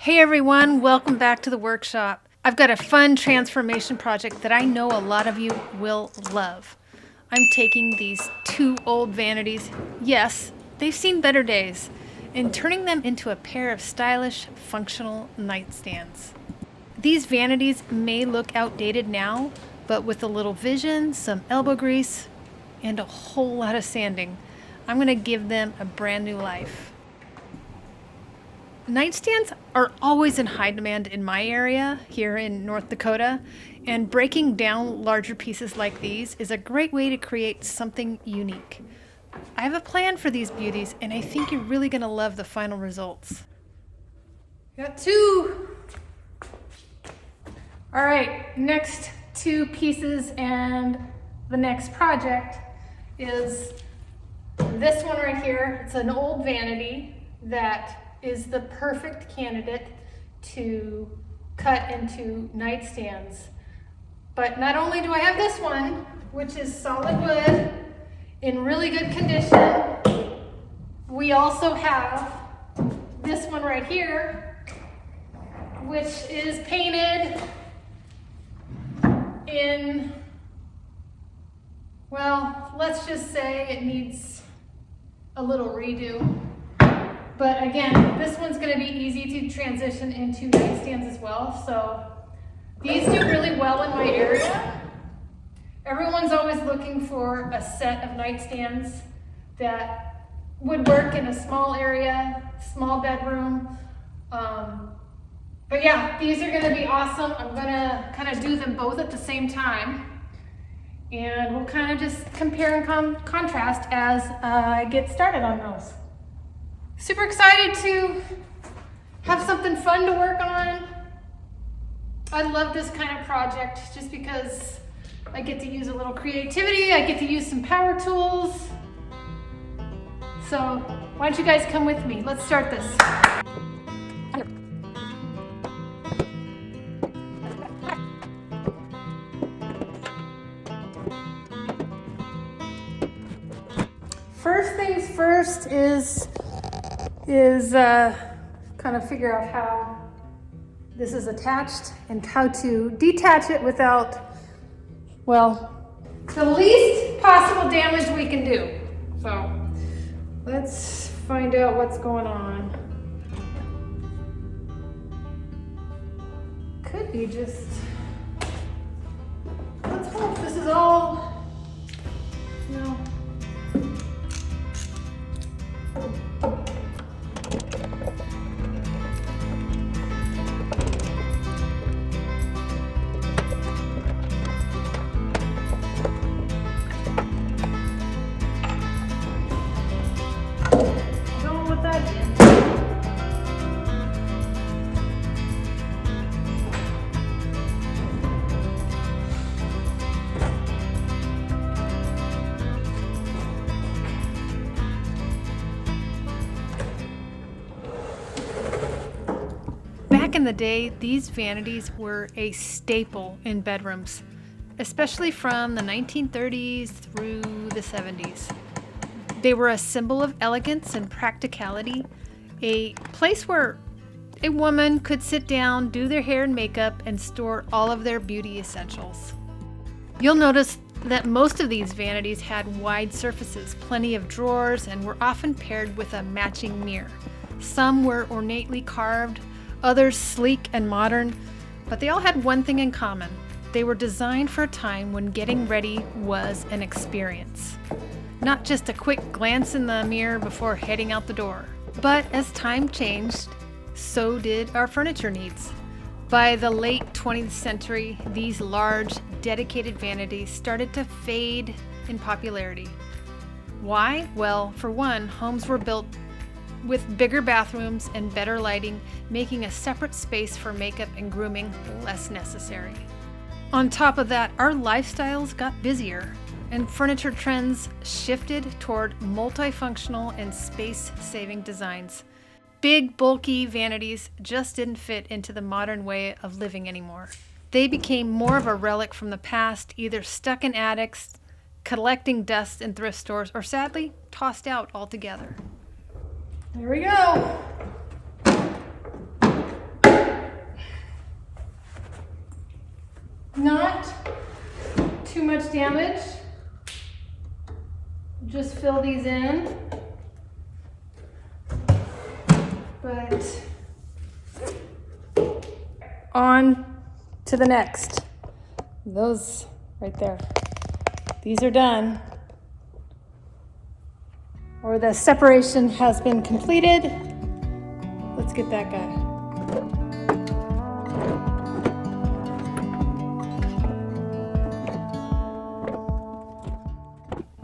Hey everyone, welcome back to the workshop. I've got a fun transformation project that I know a lot of you will love. I'm taking these two old vanities, yes, they've seen better days, and turning them into a pair of stylish, functional nightstands. These vanities may look outdated now, but with a little vision, some elbow grease, and a whole lot of sanding, I'm going to give them a brand new life. Nightstands are always in high demand in my area here in North Dakota, and breaking down larger pieces like these is a great way to create something unique. I have a plan for these beauties, and I think you're really going to love the final results. Got two. All right, next two pieces and the next project is this one right here. It's an old vanity that is the perfect candidate to cut into nightstands. But not only do I have this one, which is solid wood in really good condition, we also have this one right here, which is painted in, well, let's just say it needs a little redo. But again, this one's going to be easy to transition into nightstands as well. So these do really well in my area. Everyone's always looking for a set of nightstands that would work in a small area, small bedroom. But yeah, these are going to be awesome. I'm going to kind of do them both at the same time. And we'll kind of just compare and contrast as I get started on those. Super excited to have something fun to work on. I love this kind of project just because I get to use a little creativity. I get to use some power tools. So why don't you guys come with me? Let's start this. First things first is kind of figure out how this is attached and how to detach it without, well, the least possible damage we can do. So let's find out what's going on. Could be just, let's hope this is all, no. Back in the day, these vanities were a staple in bedrooms, especially from the 1930s through the 70s. They were a symbol of elegance and practicality, a place where a woman could sit down, do their hair and makeup, and store all of their beauty essentials. You'll notice that most of these vanities had wide surfaces, plenty of drawers, and were often paired with a matching mirror. Some were ornately carved, others sleek and modern, but they all had one thing in common. They were designed for a time when getting ready was an experience. Not just a quick glance in the mirror before heading out the door. But as time changed, so did our furniture needs. By the late 20th century, these large, dedicated vanities started to fade in popularity. Why? Well, for one, homes were built with bigger bathrooms and better lighting, making a separate space for makeup and grooming less necessary. On top of that, our lifestyles got busier, and furniture trends shifted toward multifunctional and space-saving designs. Big, bulky vanities just didn't fit into the modern way of living anymore. They became more of a relic from the past, either stuck in attics, collecting dust in thrift stores, or sadly, tossed out altogether. There we go. Not too much damage. Just fill these in. But on to the next. Those right there. These are done. Or the separation has been completed. Let's get that guy.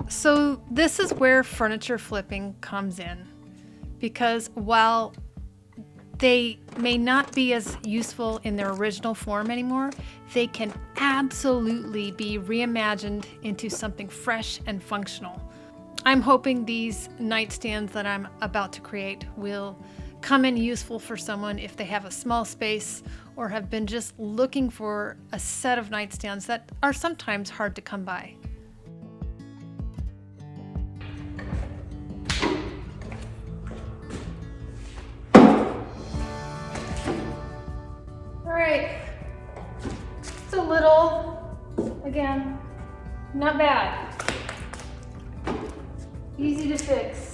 So this is where furniture flipping comes in, because while they may not be as useful in their original form anymore, they can absolutely be reimagined into something fresh and functional. I'm hoping these nightstands that I'm about to create will come in useful for someone if they have a small space or have been just looking for a set of nightstands that are sometimes hard to come by. All right, it's a little, again, not bad. Easy to fix.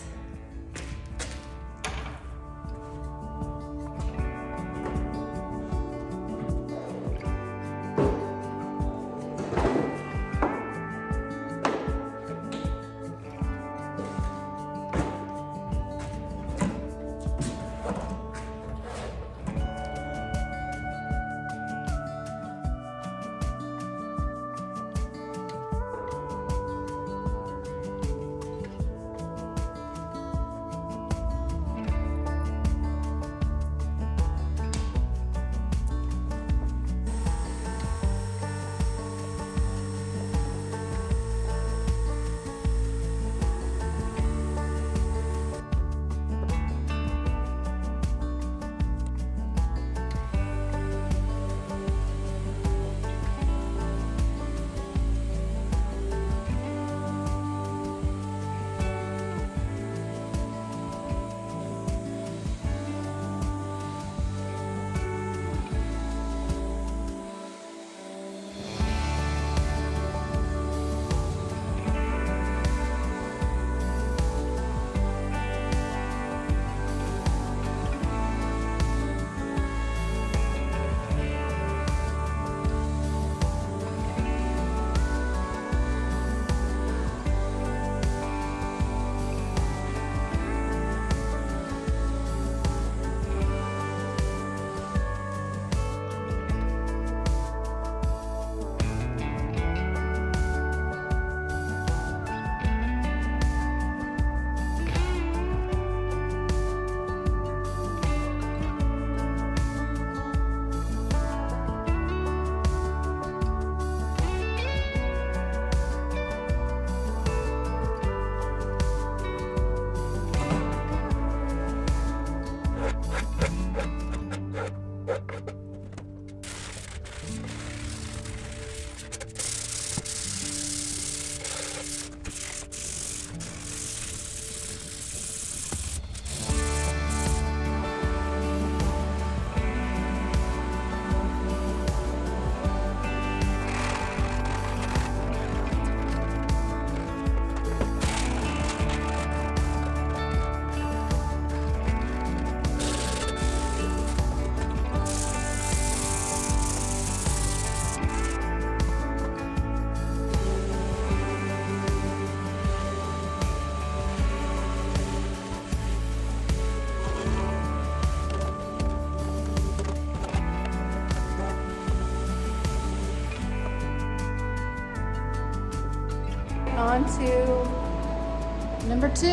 On to number 2.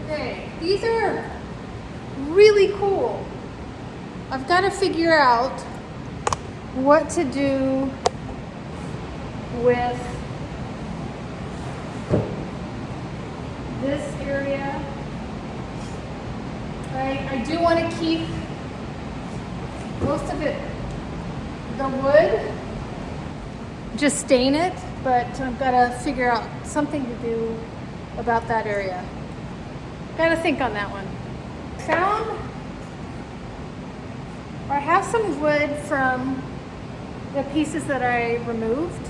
Okay, these are really cool. I've got to figure out what to do with this area. I do want to keep most of it, the wood, just stain it, but I've got to figure out something to do about that area. Got to think on that one. I have some wood from the pieces that I removed.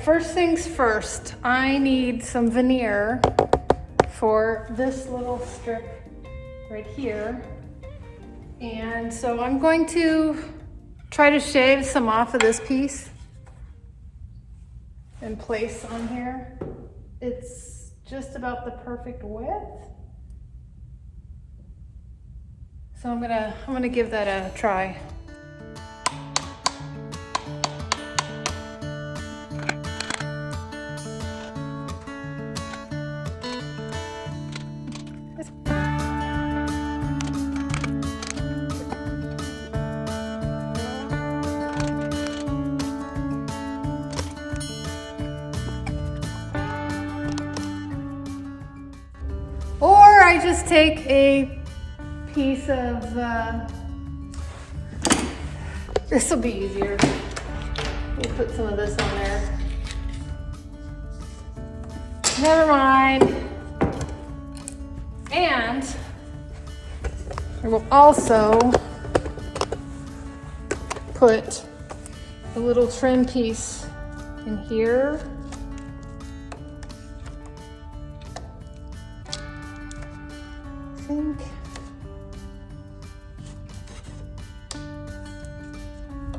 First things first, I need some veneer for this little strip right here. And so I'm going to try to shave some off of this piece and place on here. It's just about the perfect width. So I'm gonna give that a try. Or I just take a piece of, this will be easier. We'll put some of this on there. Never mind. And I will also put a little trim piece in here.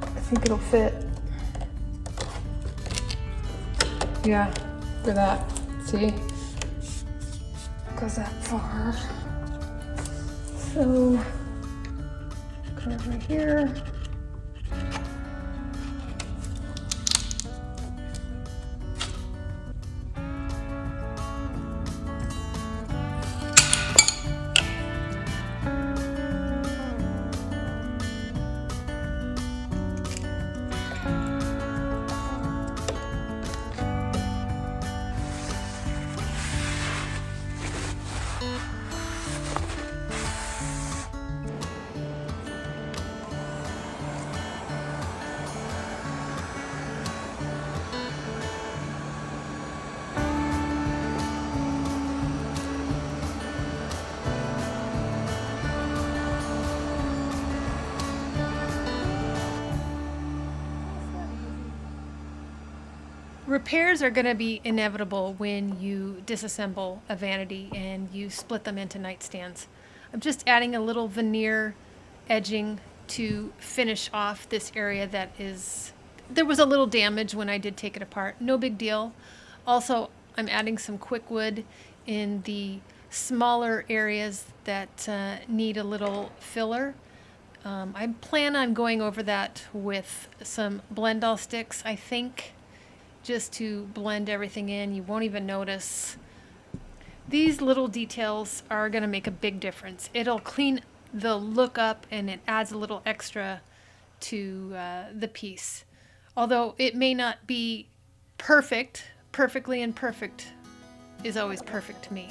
I think it'll fit. Yeah, look at that. See? Goes that far. So, come over here. Repairs are going to be inevitable when you disassemble a vanity and you split them into nightstands. I'm just adding a little veneer edging to finish off this area that there was a little damage when I did take it apart. No big deal. Also, I'm adding some quick wood in the smaller areas that need a little filler. I plan on going over that with some blend-all sticks, I think, just to blend everything in. You won't even notice. These little details are going to make a big difference. It'll clean the look up and it adds a little extra to the piece. Although it may not be perfect, perfectly imperfect is always perfect to me.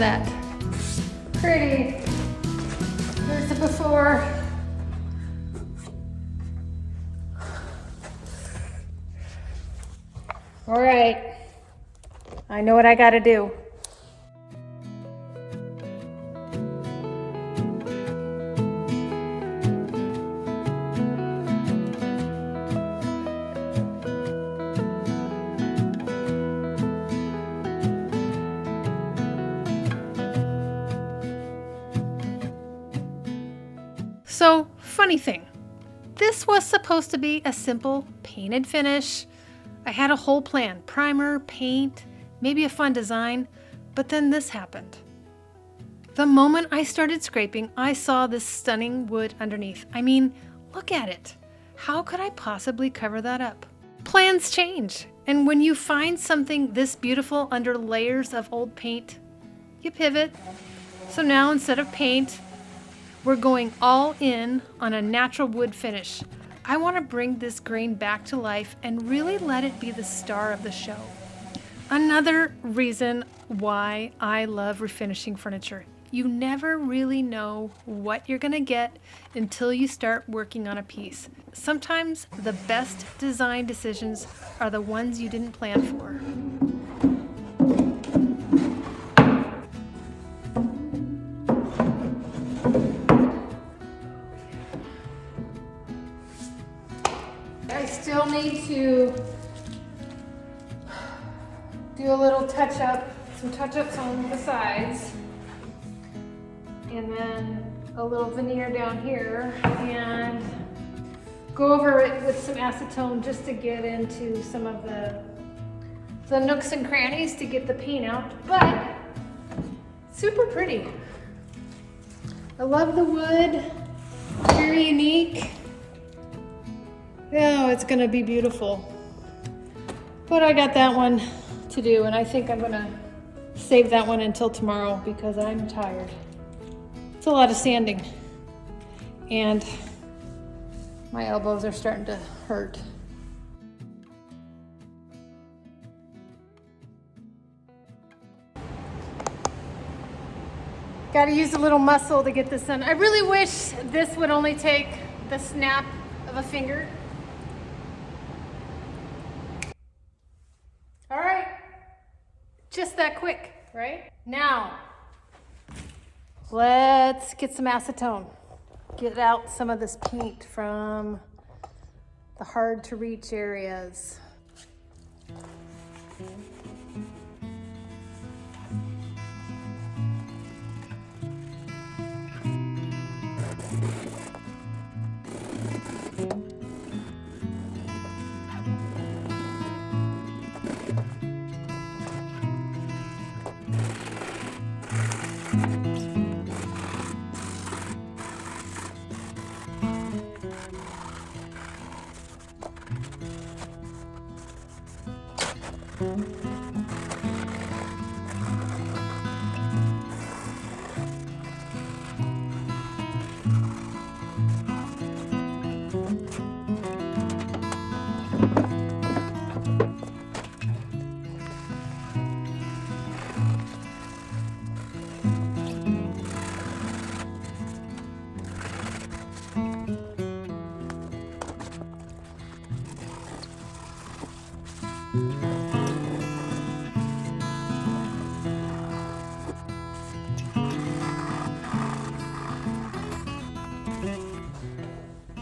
that pretty? There's the before. All right, I know what I gotta do. So, funny thing, this was supposed to be a simple painted finish. I had a whole plan, primer, paint, maybe a fun design, but then this happened. The moment I started scraping, I saw this stunning wood underneath. I mean, look at it. How could I possibly cover that up? Plans change, and when you find something this beautiful under layers of old paint, you pivot. So now instead of paint, we're going all in on a natural wood finish. I want to bring this grain back to life and really let it be the star of the show. Another reason why I love refinishing furniture. You never really know what you're going to get until you start working on a piece. Sometimes the best design decisions are the ones you didn't plan for. I still need to do a little some touch-ups on the sides, and then a little veneer down here, and go over it with some acetone just to get into some of the nooks and crannies to get the paint out, but super pretty. I love the wood, very unique. Oh, it's gonna be beautiful. But I got that one to do, and I think I'm gonna save that one until tomorrow because I'm tired. It's a lot of sanding, and my elbows are starting to hurt. Gotta use a little muscle to get this done. I really wish this would only take the snap of a finger. All right, just that quick, right? Now, let's get some acetone. Get out some of this paint from the hard to reach areas.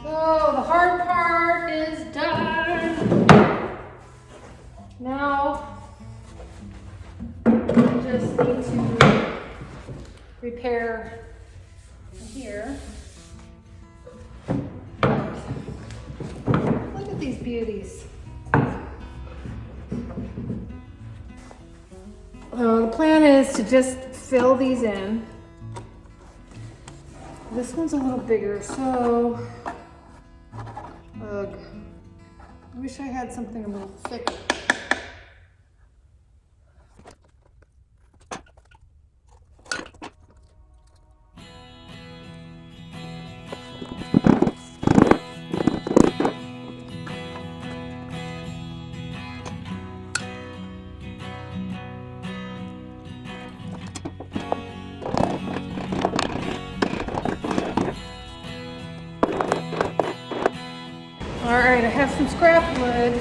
So the hard part is done. Now I just need to repair here. Look at these beauties. The plan is to just fill these in. This one's a little bigger, so ugh. I wish I had something a little thicker. right, I have some scrap wood.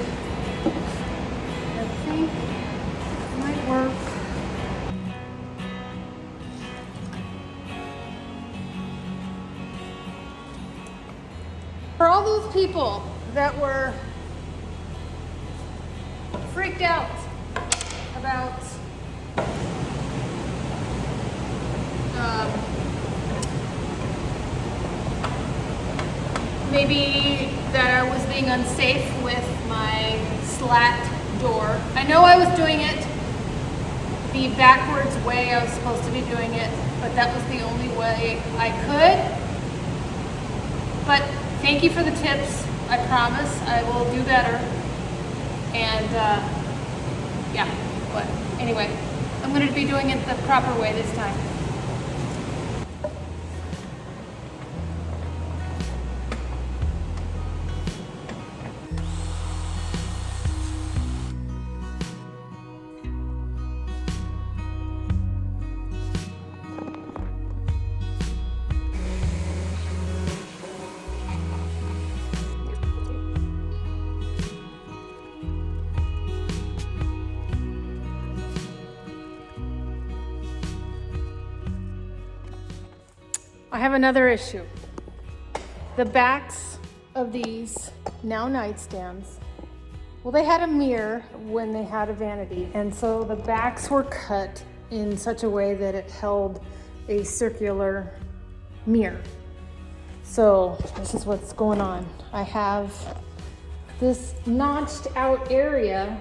I think it might work. For all those people that were freaked out about maybe that I was being unsafe with my slat door. I know I was doing it the backwards way I was supposed to be doing it, but that was the only way I could. But thank you for the tips. I promise I will do better. And yeah, but anyway, I'm going to be doing it the proper way this time. I have another issue. The backs of these now nightstands, well, they had a mirror when they had a vanity, and so the backs were cut in such a way that it held a circular mirror. So this is what's going on. I have this notched out area.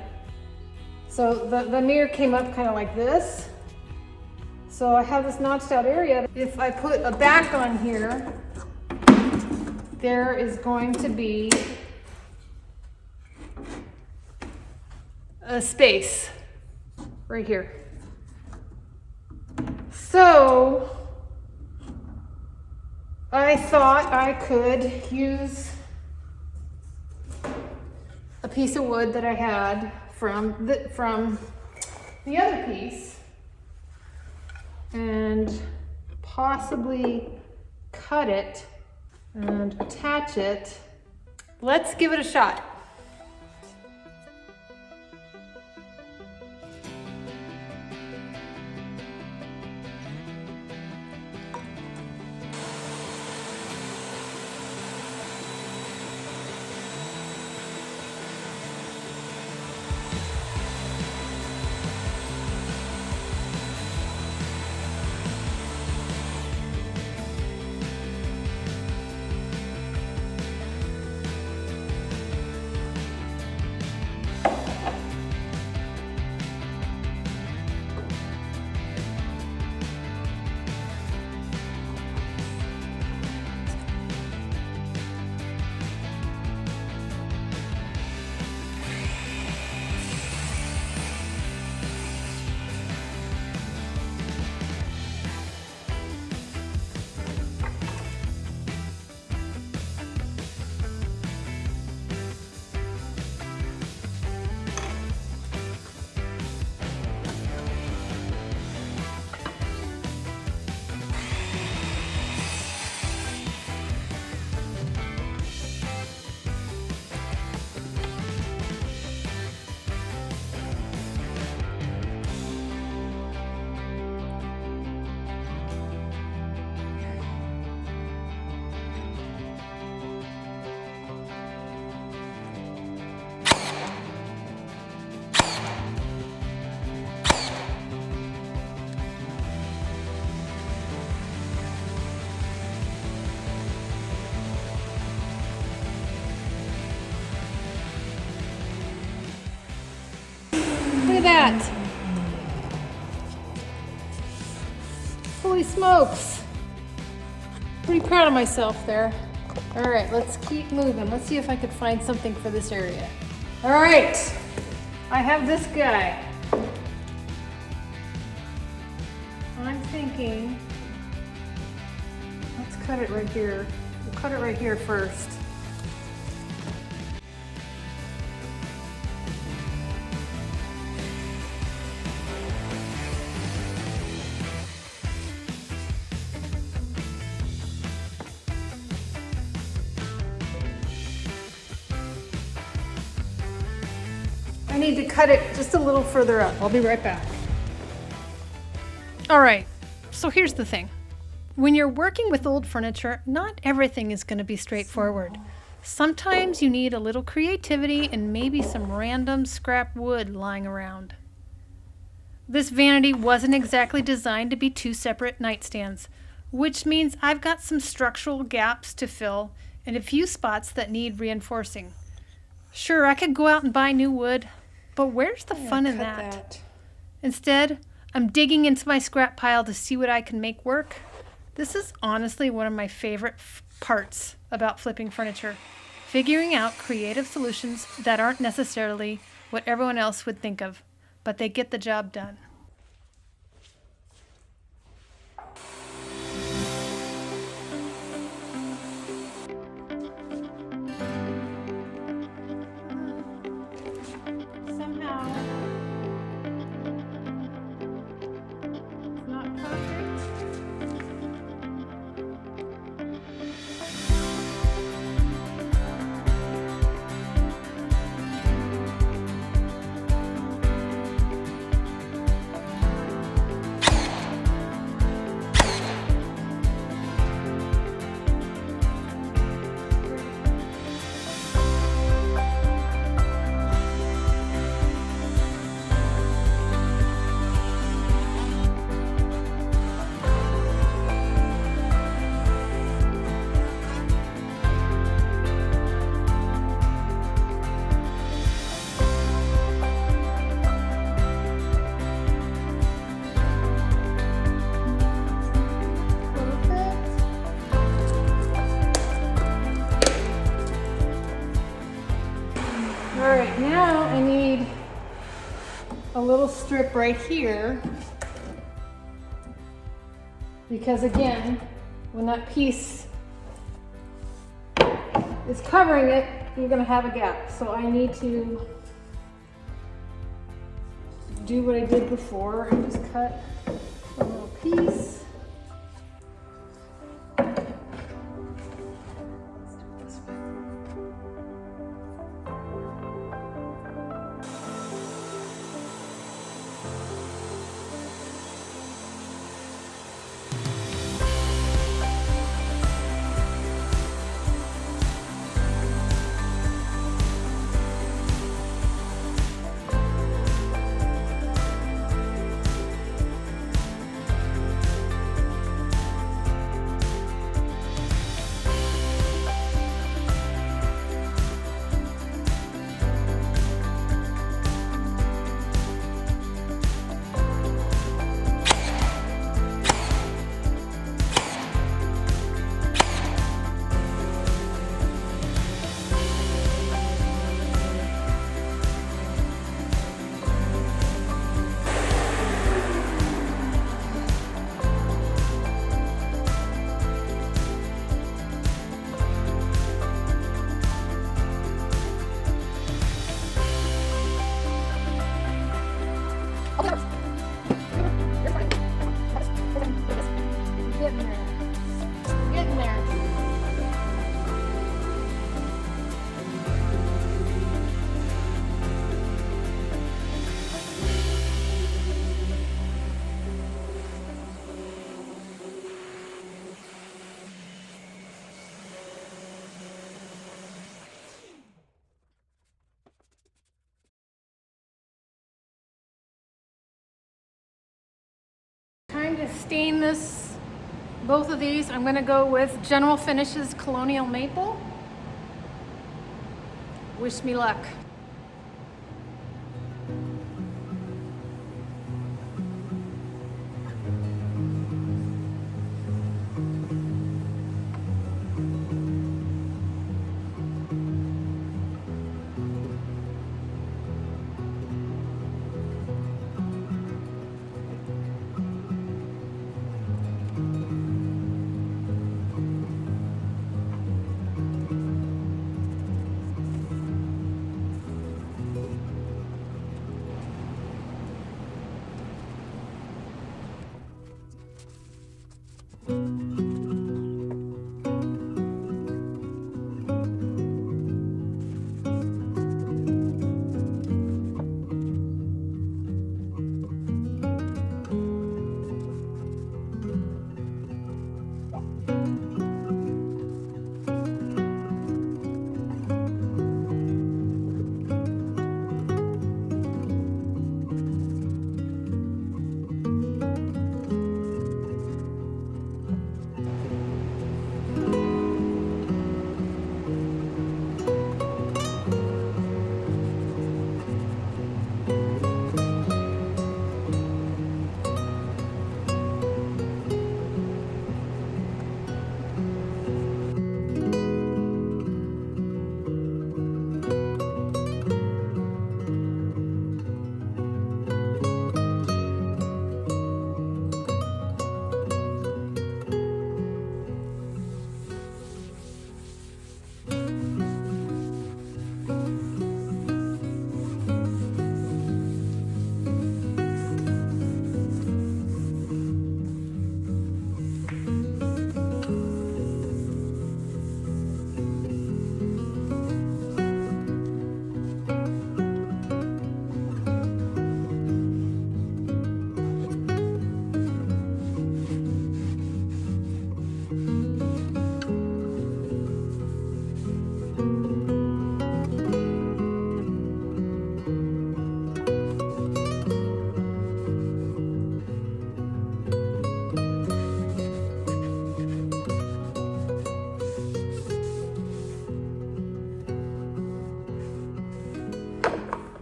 So the mirror came up kind of like this. So I have this notched out area. If I put a back on here, there is going to be a space right here. So I thought I could use a piece of wood that I had from the other piece and possibly cut it and attach it. Let's give it a shot. Look at that. Holy smokes. Pretty proud of myself there. All right, let's keep moving. Let's see if I could find something for this area. All right, I have this guy. I'm thinking, let's cut it right here. We'll cut it right here first. I need to cut it just a little further up. I'll be right back. All right, so here's the thing. When you're working with old furniture, not everything is going to be straightforward. Sometimes you need a little creativity and maybe some random scrap wood lying around. This vanity wasn't exactly designed to be two separate nightstands, which means I've got some structural gaps to fill and a few spots that need reinforcing. Sure, I could go out and buy new wood, but where's the fun in that? Instead, I'm digging into my scrap pile to see what I can make work. This is honestly one of my favorite parts about flipping furniture, figuring out creative solutions that aren't necessarily what everyone else would think of, but they get the job done. All right, now I need a little strip right here, because again, when that piece is covering it, you're going to have a gap. So I need to do what I did before and just cut a little piece. Time to stain both of these. I'm going to go with General Finishes Colonial Maple. Wish me luck.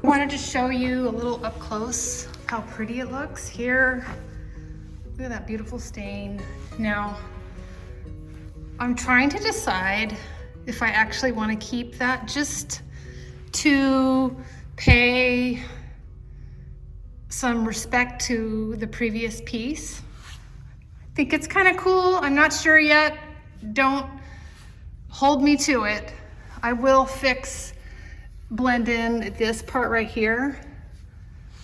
I wanted to show you a little up close how pretty it looks here. Look at that beautiful stain. Now, I'm trying to decide if I actually want to keep that just to pay some respect to the previous piece. I think it's kind of cool. I'm not sure yet. Don't hold me to it. I will blend in this part right here,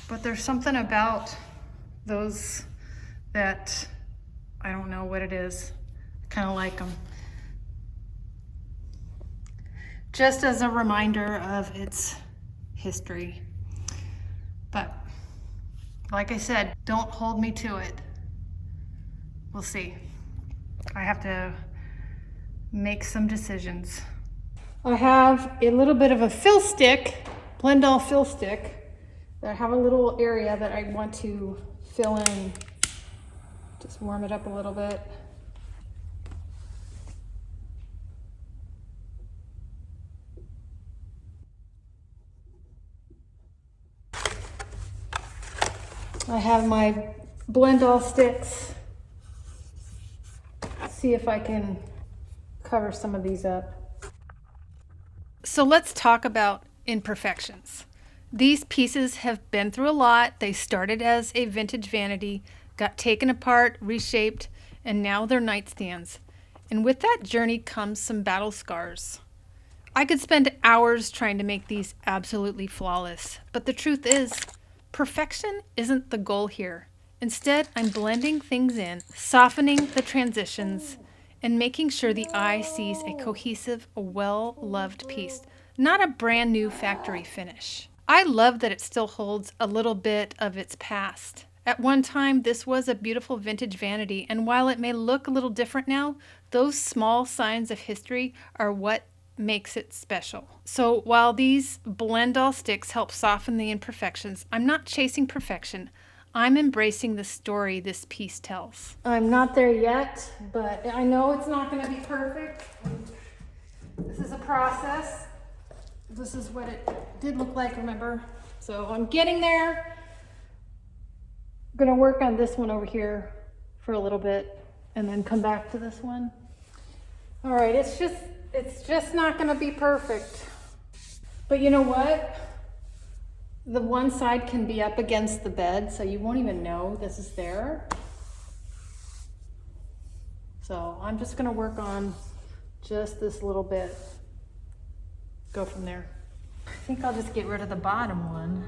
but there's something about those that I don't know what it is. I kind of like them. Just as a reminder of its history. But like I said, don't hold me to it. We'll see. I have to make some decisions. I have a little bit of a fill stick, blend all fill stick. I have a little area that I want to fill in. Just warm it up a little bit. I have my blend all sticks. See if I can cover some of these up. So let's talk about imperfections. These pieces have been through a lot. They started as a vintage vanity, got taken apart, reshaped, and now they're nightstands. And with that journey comes some battle scars. I could spend hours trying to make these absolutely flawless, but the truth is, perfection isn't the goal here. Instead, I'm blending things in, softening the transitions, and making sure the eye sees a cohesive, well-loved piece, not a brand new factory finish. I love that it still holds a little bit of its past. At one time, this was a beautiful vintage vanity, and while it may look a little different now, those small signs of history are what makes it special. So while these blend all sticks help soften the imperfections, I'm not chasing perfection. I'm embracing the story this piece tells. I'm not there yet, but I know it's not going to be perfect. This is a process. This is what it did look like, remember? So I'm getting there. I'm going to work on this one over here for a little bit and then come back to this one. All right, it's just not going to be perfect. But you know what? The one side can be up against the bed, so you won't even know this is there. So I'm just going to work on just this little bit. Go from there. I think I'll just get rid of the bottom one.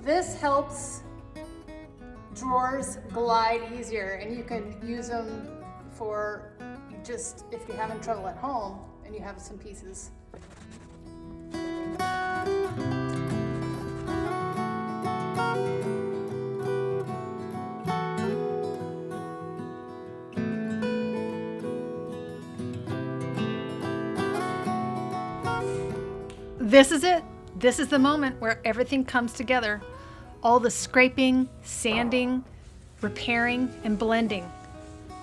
This helps drawers glide easier, and you can use them for just if you're having trouble at home and you have some pieces. This is it. This is the moment where everything comes together. All the scraping, sanding, repairing, and blending.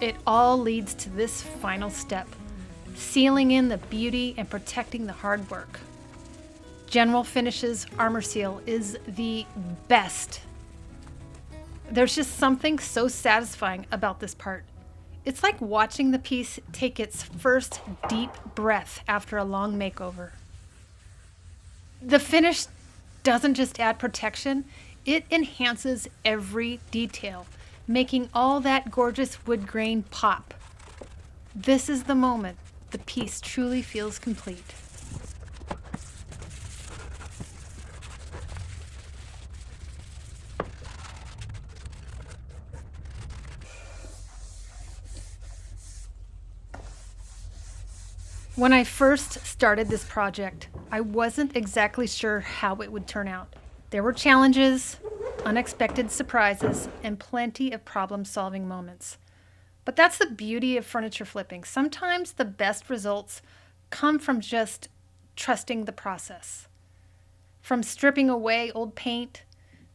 It all leads to this final step, sealing in the beauty and protecting the hard work. General Finishes Armor Seal is the best. There's just something so satisfying about this part. It's like watching the piece take its first deep breath after a long makeover. The finish doesn't just add protection, it enhances every detail, making all that gorgeous wood grain pop. This is the moment the piece truly feels complete. When I first started this project, I wasn't exactly sure how it would turn out. There were challenges, unexpected surprises, and plenty of problem-solving moments. But that's the beauty of furniture flipping. Sometimes the best results come from just trusting the process. From stripping away old paint,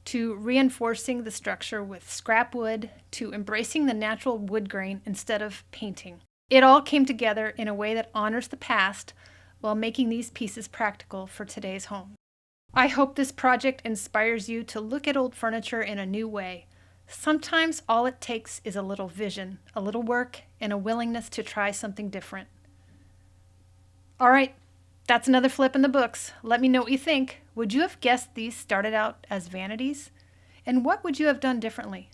to reinforcing the structure with scrap wood, to embracing the natural wood grain instead of painting. It all came together in a way that honors the past while making these pieces practical for today's home. I hope this project inspires you to look at old furniture in a new way. Sometimes all it takes is a little vision, a little work, and a willingness to try something different. All right, that's another flip in the books. Let me know what you think. Would you have guessed these started out as vanities? And what would you have done differently?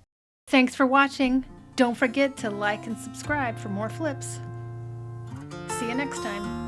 Thanks for watching. Don't forget to like and subscribe for more flips. See you next time.